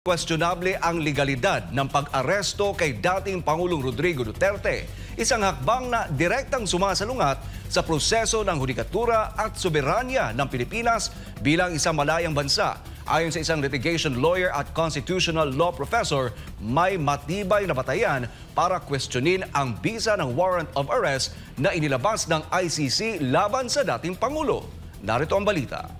Questionable ang legalidad ng pag-aresto kay dating Pangulong Rodrigo Duterte, isang hakbang na direktang sumasalungat sa proseso ng hudikatura at soberanya ng Pilipinas bilang isang malayang bansa. Ayon sa isang litigation lawyer at constitutional law professor, may matibay na batayan para questionin ang bisa ng warrant of arrest na inilabas ng ICC laban sa dating Pangulo. Narito ang balita.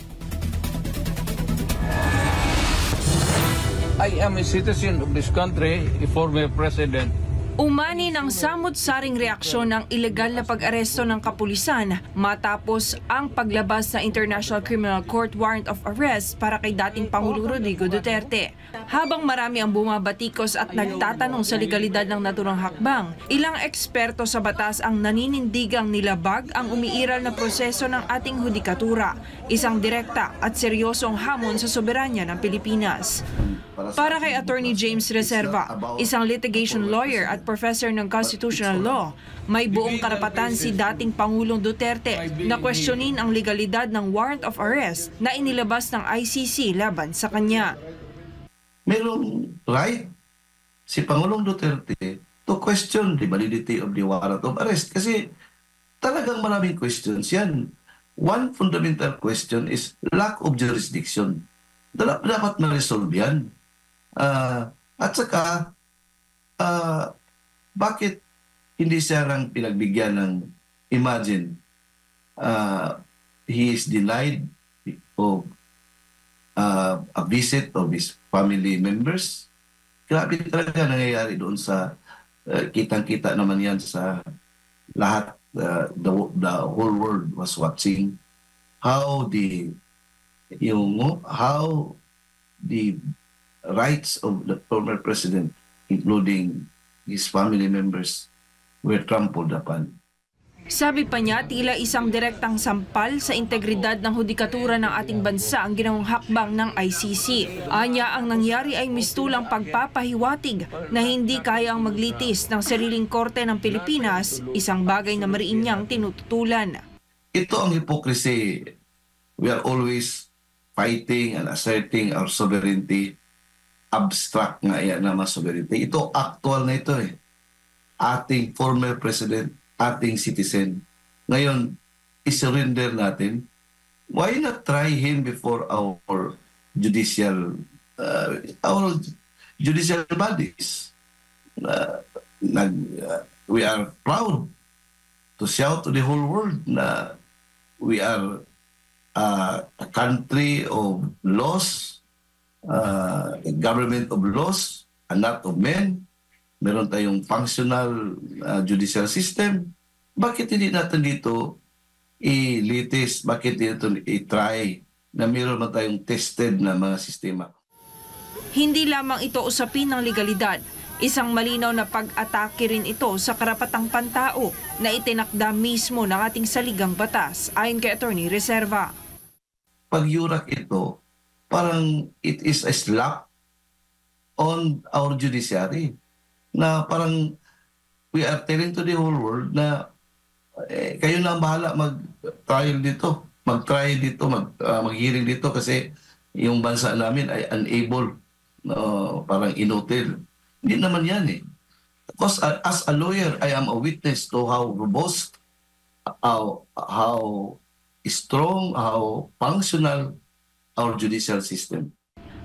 I am a citizen of this country, a former president. Umani ng samot-saring reaksyon ng ilegal na pag-aresto ng kapulisan matapos ang paglabas ng International Criminal Court warrant of arrest para kay dating Pangulo Rodrigo Duterte. Habang marami ang bumabatikos at nagtatanong sa legalidad ng naturang hakbang, ilang eksperto sa batas ang naninindigang nilabag ang umiiral na proseso ng ating hudikatura, isang direkta at seryosong hamon sa soberanya ng Pilipinas. Para kay Attorney James Reserva, isang litigation lawyer at professor ng constitutional law, may buong karapatan si dating Pangulong Duterte na questionin ang legalidad ng warrant of arrest na inilabas ng ICC laban sa kanya. Merong right si Pangulong Duterte to question the validity of the warrant of arrest kasi talagang maraming questions yan. One fundamental question is lack of jurisdiction. Dapat na-resolve yan. At saka, bakit hindi siya lang pinagbigyan ng, imagine, he is denied of a visit of his family members. Grabe talaga nangyayari doon sa, kitang-kita naman yan sa lahat, the whole world was watching how the rights of the former president, including his family members, were trampled upon. Sabi pa niya, tila isang direktang sampal sa integridad ng hudikatura ng ating bansa ang ginawang hakbang ng ICC. Anya, ang nangyari ay mistulang pagpapahiwatig na hindi kayang maglitis ng sariling korte ng Pilipinas, isang bagay na mariin niyang tinututulan. Ito ang hypocrisy. We are always fighting and asserting our sovereignty. Abstract nga yan naman sovereignty. Ito, actual na ito eh. Ating former president, ating citizen. Ngayon, isurrender natin. Why not try him before our judicial bodies? We are proud to shout to the whole world na we are a country of laws, a government of laws and not of men. Meron tayong functional judicial system. Bakit hindi natin dito i-litis? Bakit dito i-try na meron na tayong tested na mga sistema? Hindi lamang ito usapin ng legalidad. Isang malinaw na pag-atake rin ito sa karapatang pantao na itinakda mismo ng ating saligang batas, ayon kay Attorney Reserva. Pag-yurak ito, parang it is a slap on our judiciary na parang we are telling to the whole world na kayo na ang bahala mag-trial dito, mag-hearing dito kasi yung bansa namin ay unable, parang inutil. Hindi naman yan eh. Because as a lawyer, I am a witness to how robust, how strong, how functional our judicial system.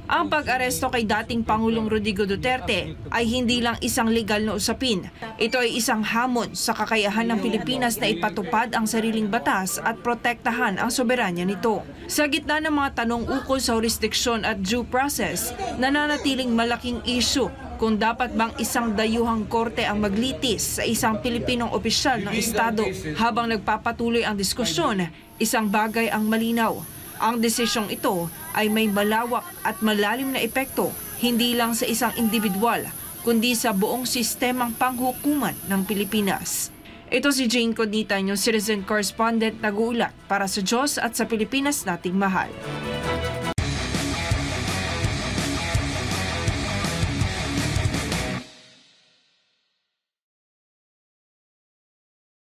Ang pag-aresto kay dating Pangulong Rodrigo Duterte ay hindi lang isang legal na usapin. Ito ay isang hamon sa kakayahan ng Pilipinas na ipatupad ang sariling batas at protektahan ang soberanya nito. Sa gitna ng mga tanong ukol sa jurisdiction at due process, nananatiling malaking issue kung dapat bang isang dayuhang korte ang maglitis sa isang Pilipinong opisyal ng Estado. Habang nagpapatuloy ang diskusyon, isang bagay ang malinaw. Ang desisyong ito ay may malawak at malalim na epekto hindi lang sa isang individual, kundi sa buong sistemang panghukuman ng Pilipinas. Ito si Jane Codnita, yung citizen correspondent nag-uulat para sa Diyos at sa Pilipinas nating mahal.